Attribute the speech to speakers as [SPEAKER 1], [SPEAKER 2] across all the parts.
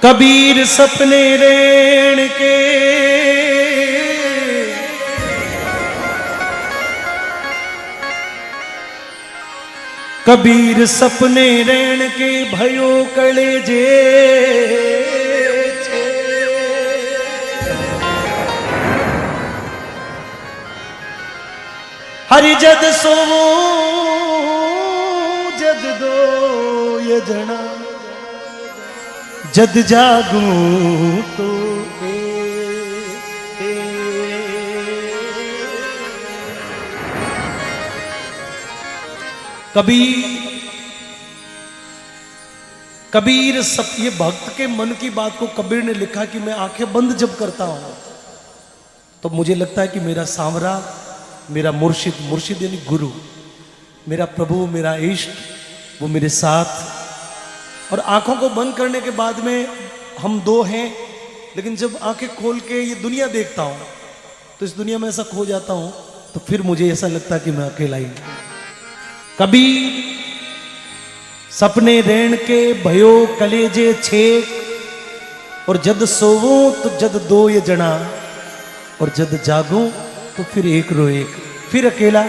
[SPEAKER 1] कबीर सपने रैन के कबीर सपने रैन के भयो कलेजे हरि जद सोवो जद दो ये जना जद जागूं तो कबीर सब ये भक्त के मन की बात को कबीर ने लिखा कि मैं आंखें बंद जब करता हूं तो मुझे लगता है कि मेरा सांवरा, मेरा मुर्शिद, मुर्शिद यानी गुरु, मेरा प्रभु, मेरा इष्ट वो मेरे साथ। और आंखों को बंद करने के बाद में हम दो हैं, लेकिन जब आंखें खोल के ये दुनिया देखता हूं तो इस दुनिया में ऐसा खो जाता हूं तो फिर मुझे ऐसा लगता है कि मैं अकेला ही। कबीर सपने रैन के भयो कलेजे छेक और जद सोवूं तो जद दो ये जना और जद जागूं तो फिर एक रो एक, फिर अकेला।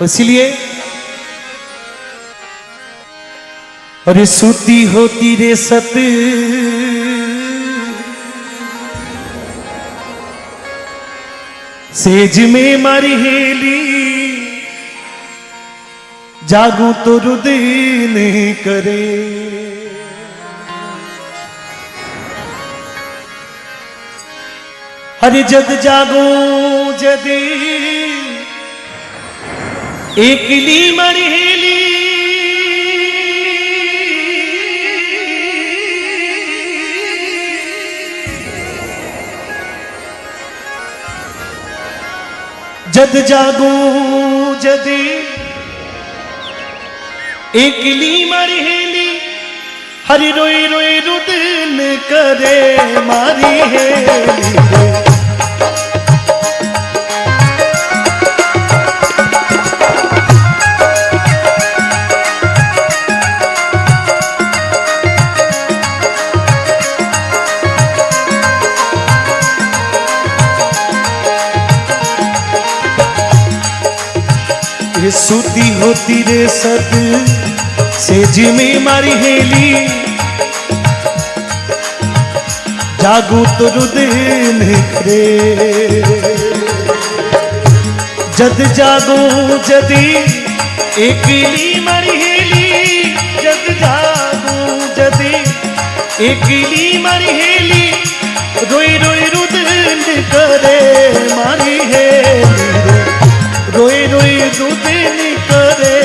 [SPEAKER 1] इसलिए अरे सूती होती रे सत सेज में मारी हेली जागू तो रुदिन करे। हरि जद जागू जदी एकली मारी हेली जद जागू जदी एकली मारी हेली हरि रोई रोई रुदन करे मारी हेली। सूती होती रे सत सेज में मारी हेली जागू तो रुदिन करे। जद जागू जदी एकली मारी हेली जद जागू जदी एकली मारी हेली रोई रोई रुदिन करे मारी हेली रोई रोई रुदिन करे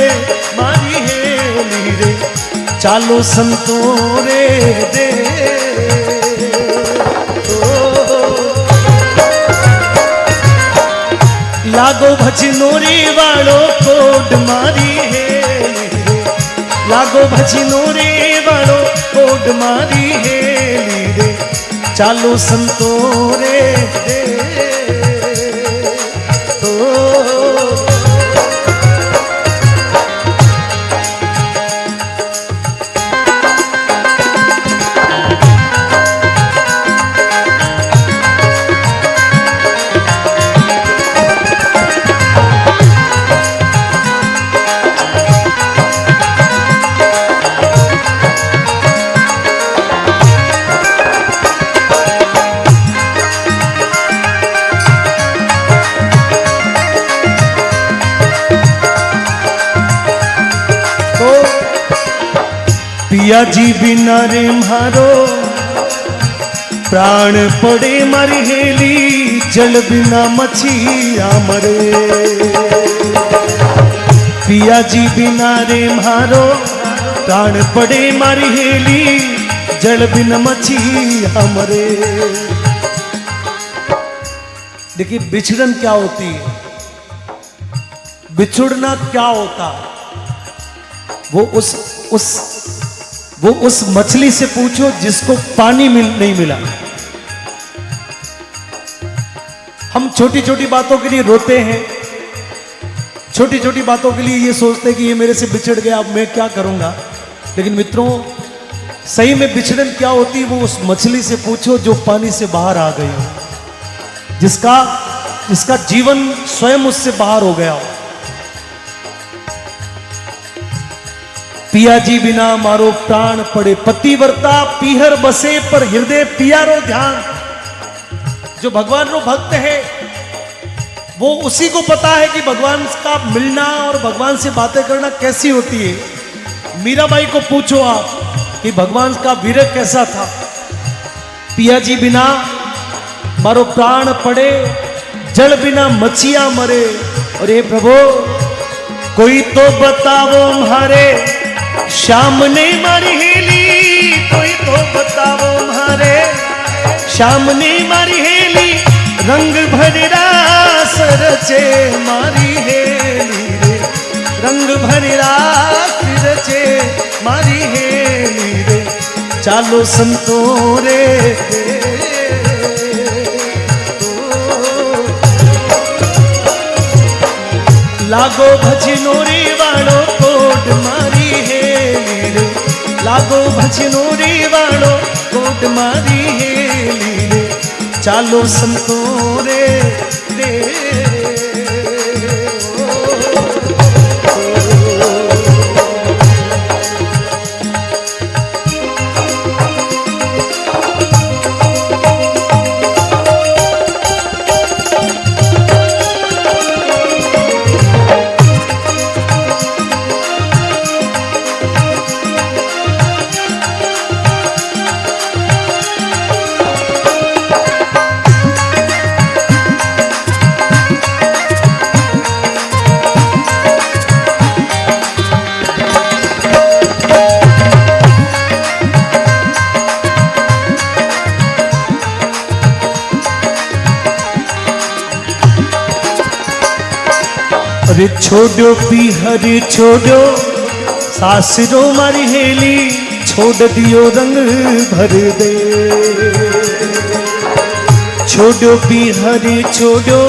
[SPEAKER 1] मारी हेली रे चालो संतोरे दे लागो भजनोरे वालो कोड मारी हेली रे लागो भजनोरे वालो कोड मारी हेली रे चालो संतोरे दे पिया जी बिना रे मारो प्राण पड़े मारी हेली जल बिना मछिया मरे। पिया जी बिना रे मारो प्राण पड़े मारी हेली जल बिना मछिया मरे। देखिए बिछड़न क्या होती है, बिछुड़ना क्या होता, वो उस मछली से पूछो जिसको पानी नहीं मिला। हम छोटी छोटी बातों के लिए रोते हैं, छोटी छोटी बातों के लिए ये सोचते हैं कि ये मेरे से बिछड़ गया, अब मैं क्या करूंगा। लेकिन मित्रों, सही में बिछड़न क्या होती है वो उस मछली से पूछो जो पानी से बाहर आ गई हो, जिसका जीवन स्वयं उससे बाहर हो गया हो। पिया जी बिना मारो प्राण पड़े, पतिव्रता पीहर बसे पर हृदय पियारो ध्यान। जो भगवान रो भक्त है वो उसी को पता है कि भगवान का मिलना और भगवान से बातें करना कैसी होती है। मीराबाई को पूछो आप कि भगवान का विरह कैसा था। पिया जी बिना मारो प्राण पड़े, जल बिना मछिया मरे। और हे प्रभु कोई तो बताओ म्हारे श्याम ने मारी हेली, कोई तो बताओ म्हारे श्याम ने मारी हेली। रंग भरिरा सरचे मारी हेली रे, रंग भरिरा रचे मारी हेली रे। चालो संतों रे लागो भजनो रे वालो कोट मारी हेली रे, लागो भजनो रे वालो कोट मारी हेली रे। चालो संतों रे रे। अरे छोड़ो पीहर छोड़ो सासरो मारी हेली, छोड़ दियो रंग भर दे। छोड़ो पीहर छोड़ो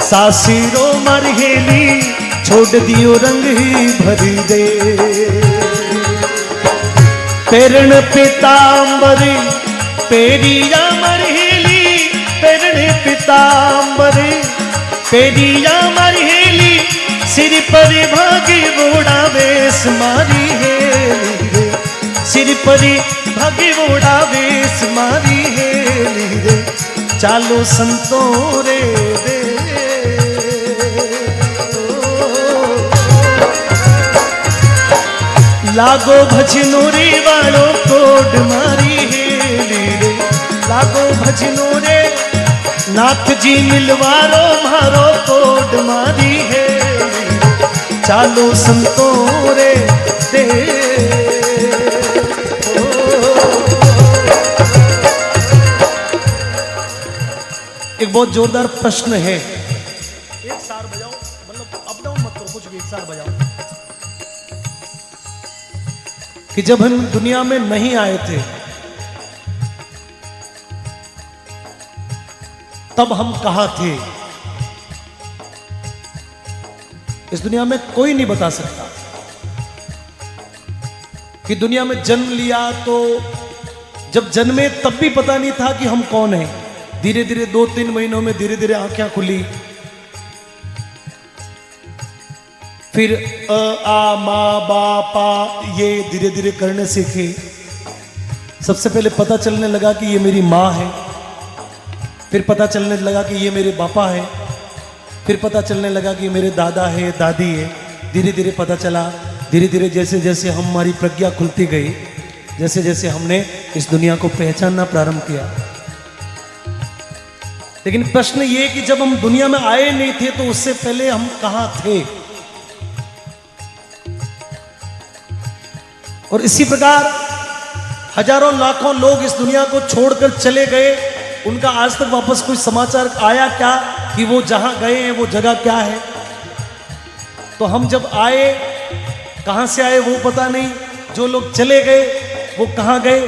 [SPEAKER 1] सासरो मारी हेली, छोड़ दियो रंग भर दे। पेरण पीतांबर पेरिया मारी हेली, पेरण पीतांबर पेरिया मारी हेली। सिर पर भागी बोड़ा वेश मारी हेली रे, सिर पर भागी बोड़ा वेश मारी हेली रे। चालो संतों रे रे। लागो भजनो रे वालो कोड मारी हेली रे, लागो भजनो रे। नाथ जी मिलवारो मारो कोड मारी है। चालो संतों रे दे। एक बहुत जोरदार प्रश्न है, एक सार बजाओ, मतलब अप डाउन मत करो, कुछ भी एक सार बजाओ। कि जब हम दुनिया में नहीं आए थे तब हम कहां थे, इस दुनिया में कोई नहीं बता सकता। कि दुनिया में जन्म लिया तो जब जन्मे तब भी पता नहीं था कि हम कौन हैं। धीरे धीरे 2-3 महीनों में धीरे धीरे आंखें खुली, फिर अ आ मा बा पा ये धीरे धीरे करने सीखे। सबसे पहले पता चलने लगा कि ये मेरी माँ है, फिर पता चलने लगा कि ये मेरे पापा है, फिर पता चलने लगा कि मेरे दादा है दादी है। धीरे धीरे पता चला, धीरे धीरे जैसे जैसे हमारी प्रज्ञा खुलती गई, जैसे जैसे हमने इस दुनिया को पहचानना प्रारंभ किया। लेकिन प्रश्न ये कि जब हम दुनिया में आए नहीं थे तो उससे पहले हम कहां थे। और इसी प्रकार हजारों लाखों लोग इस दुनिया को छोड़कर चले गए, उनका आज तक वापस कोई समाचार आया क्या कि वो जहां गए हैं वो जगह क्या है। तो हम जब आए, कहां से आए वो पता नहीं, जो लोग चले गए वो कहां गए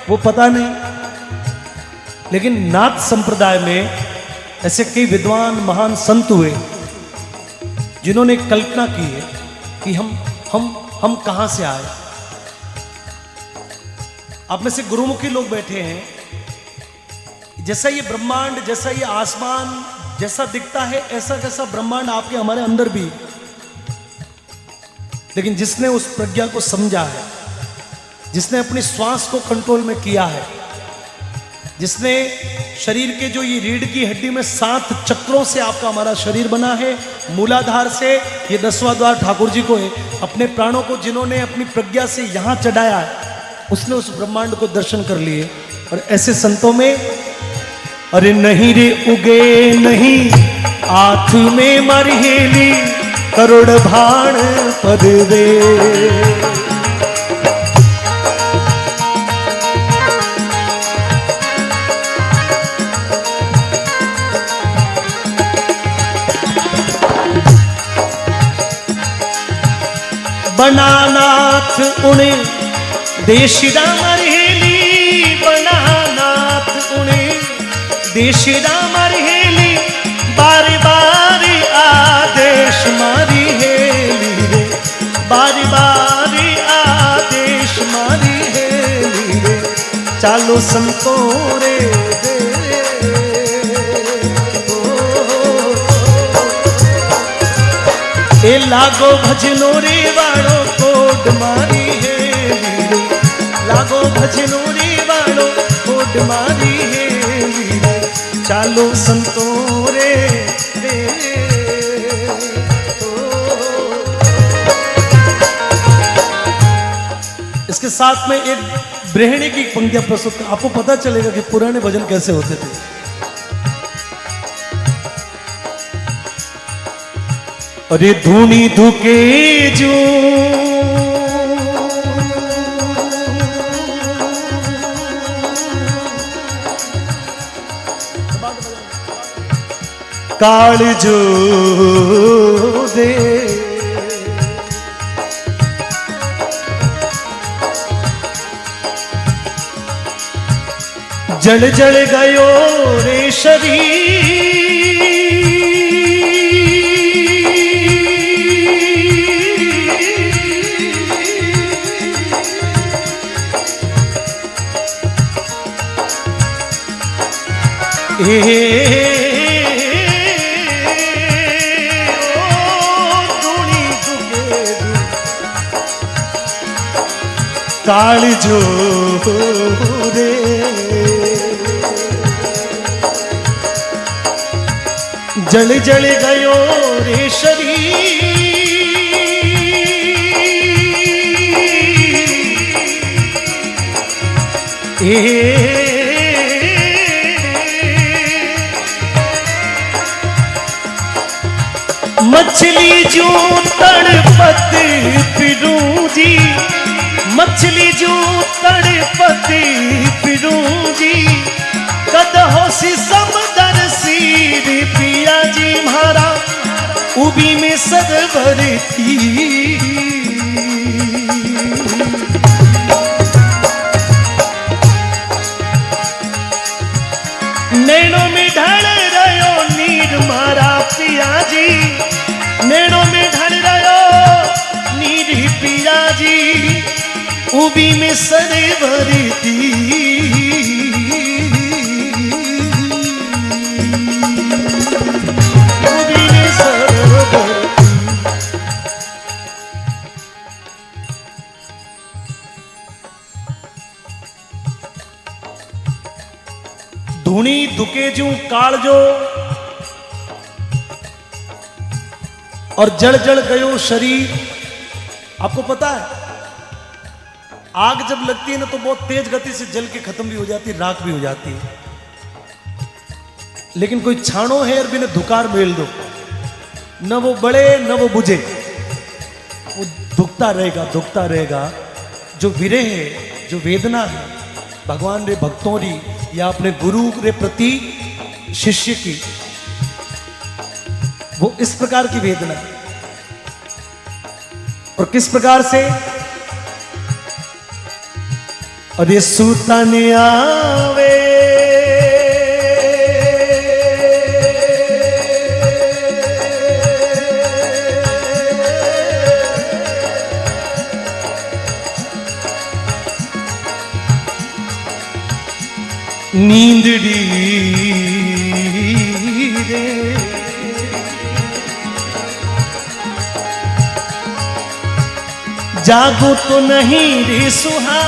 [SPEAKER 1] वो पता नहीं। लेकिन नाथ संप्रदाय में ऐसे कई विद्वान महान संत हुए जिन्होंने कल्पना की है कि हम कहां से आए। आप में से गुरुमुखी लोग बैठे हैं, जैसा ये ब्रह्मांड, जैसा ये आसमान जैसा दिखता है, ऐसा कैसा ब्रह्मांड आपके हमारे अंदर भी। लेकिन जिसने उस प्रज्ञा को समझा है, जिसने अपनी श्वास को कंट्रोल में किया है, जिसने शरीर के जो ये रीढ़ की हड्डी में 7 चक्रों से आपका हमारा शरीर बना है, मूलाधार से ये 10वां द्वार ठाकुर जी को है, अपने प्राणों को जिन्होंने अपनी प्रज्ञा से यहां चढ़ाया है, उसने उस ब्रह्मांड को दर्शन कर लिए। और ऐसे संतों में, अरे नहीं रे उगे नहीं आँख में मरहेली, करोड़ भाण पद दे। बनानाथ उणे देशिदा मरहेली, बनानाथ उणे देशिदा मरहेली, बारी बारी आदेश मारी हेली रे, बारी बारी आदेश मारी हेली रे, चालो संतो रे दे। ए लागो भजनो रे वालो कोड मारी हेली रे, लागो भजनो रे वालो कोड मारी हेली रे, चालो संतो रे दे। इसके साथ में एक ब्रह्मणी की पंक्तियां प्रस्तुत कर, आपको पता चलेगा कि पुराने भजन कैसे होते थे। अरे धूनी धुके जो काल जो दे, जल जल गयो रे शरीर, काल जो रे, जल जल गयो रे शरीर, मछली जो तड़पत फिरूं जी, मछली जो तड़पत फिरूं जी, कद होसी समदर सीर पिया जी म्हारा, उबी में सदवर थी। नैनों में ढल रहो नीर मारा पिया जी, नैनों में ढल रहो नीर पिया जी, उबी में सरवर थी। उबी में सरवर थी। धूणी दुके जू कालजो, और जल जल गयो शरीर। आपको पता है आग जब लगती है ना तो बहुत तेज गति से जल के खत्म भी हो जाती है, राख भी हो जाती है। लेकिन कोई छानो है और बिना धुकार मेल दो, न वो बड़े न वो बुझे, वो धुकता रहेगा। जो विरह है, जो वेदना है भगवान रे भक्तों री या अपने गुरु रे प्रति शिष्य की, वो इस प्रकार की वेदना है। और किस प्रकार से? अरे सूतन आवे नींदड़ी रे जागो तो नहीं रे सुहा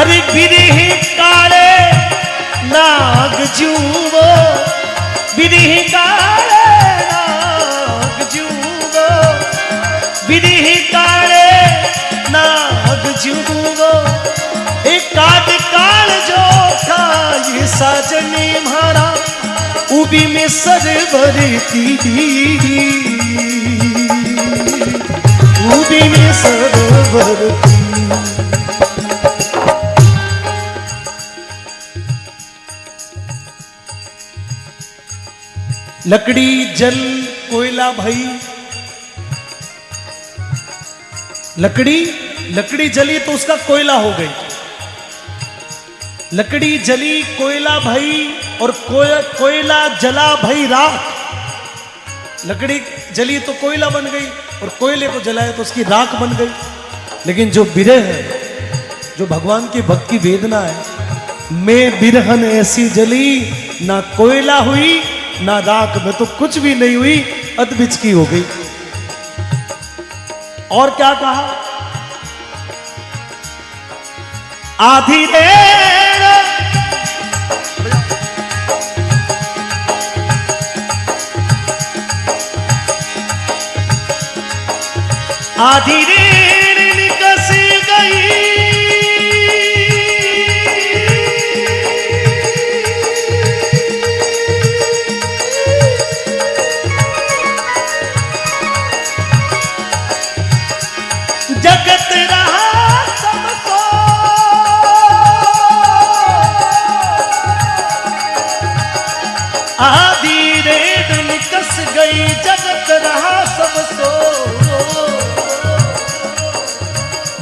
[SPEAKER 1] अरे बिरह काले नाग जूवो बिरह काले नाग जूवो बिरह काले नाग जूवो एक काट काल जो था ये साजनी मारा उबी में सरवर की उबी में सरवर की लकड़ी जल कोयला भाई लकड़ी जली तो उसका कोयला हो गई लकड़ी जली कोयला भाई और कोयला जला भाई राख लकड़ी जली तो कोयला बन गई और कोयले को जलाया तो उसकी राख बन गई लेकिन जो बिरह है जो भगवान की भक्ति वेदना है मैं बिरहन ऐसी जली ना कोयला हुई ना राख में तो कुछ भी नहीं हुई अधबिच की हो गई और क्या कहा आधी रेण आधी रेण निकस गई जगत रहा सब सो आधी रेड निकस गई जगत रहा सब सो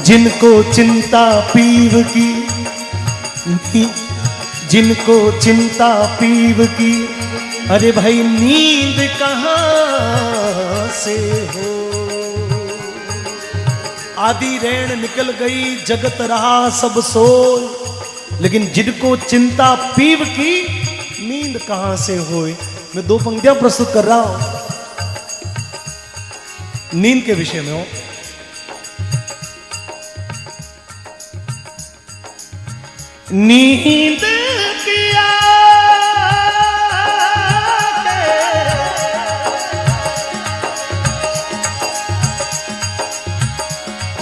[SPEAKER 1] जिनको चिंता पीव की जिनको चिंता पीव की अरे भाई नींद कहां से हो आधी रेण निकल गई जगत रहा सब सोए लेकिन जिनको चिंता पीव की नींद कहां से होए मैं दो पंक्तियां प्रस्तुत कर रहा हूं नींद के विषय में हो नींद पिया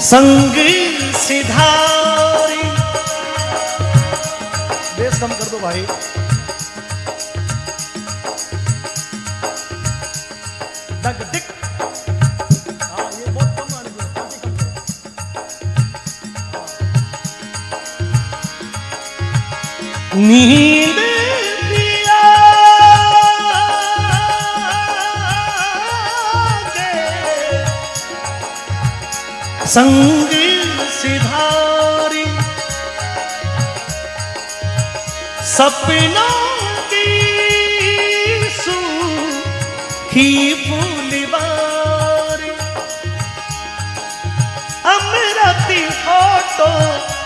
[SPEAKER 1] संग सिधारी बेस कम कर दो भाई दग दिक ये बहुत कम आने दो नींद पिया संग सिधारी सपनों की सूखी फूलवारी अमृति फोटो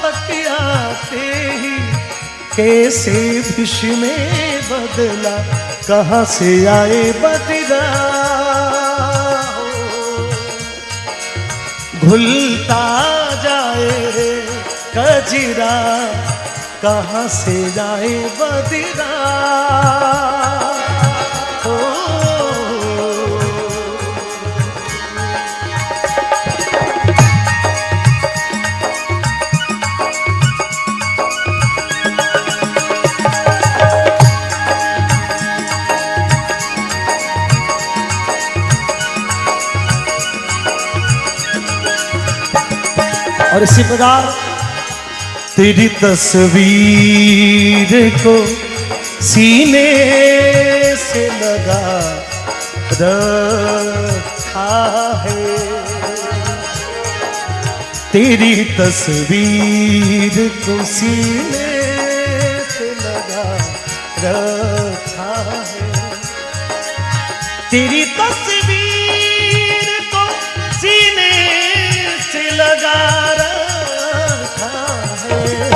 [SPEAKER 1] तकियाते ही कैसे विष में बदला कहां से आए बदला घुलता जाए कजरा कहां से जाए बदला और इसी प्रकार तेरी तस्वीर को सीने से लगा रखा है तेरी तस्वीर को सीने से लगा रखा है, तेरी तस्वीर को सीने से लगा रखा है।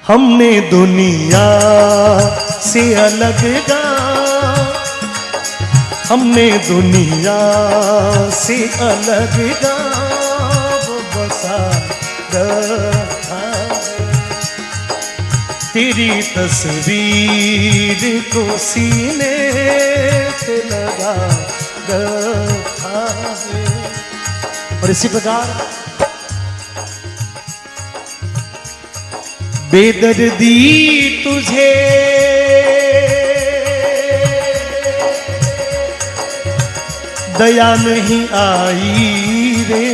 [SPEAKER 1] हमने दुनिया से अलग गा, हमने दुनिया से अलग गाँव बसा रखा है, तेरी तस्वीर को सीने से लगा रखा है। और इसी प्रकार बेदर्दी तुझे दया नहीं आई रे,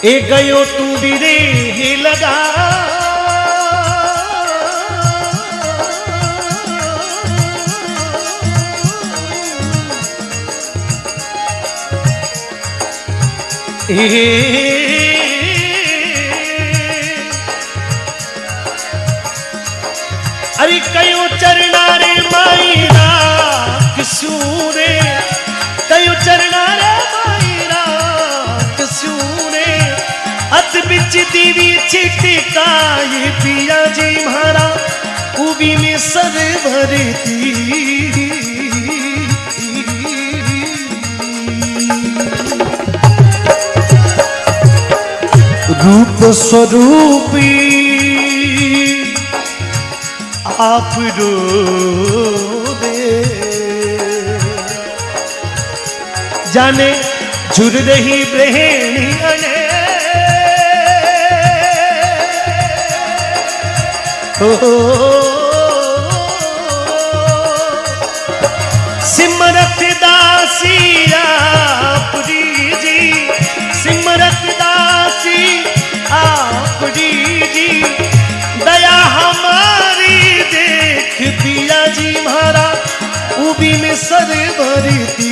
[SPEAKER 1] ए गयो तू भी रे लगा, अरे कयो चरना रे माईरा किसूरे, कयो चरना रे माईरा किसूरे, अत बिच दीवी छिटकाए पिया जी म्हारा, उबी में सर भरती, रूप स्वरूपी आप रो दे, जाने झुर रही ब्रहेणी अने, सिमरत दासी आपरी जी, सिमरत दासी आपरी जी, दया हमारी देख पिया जी म्हारा, उबी में सर भरती,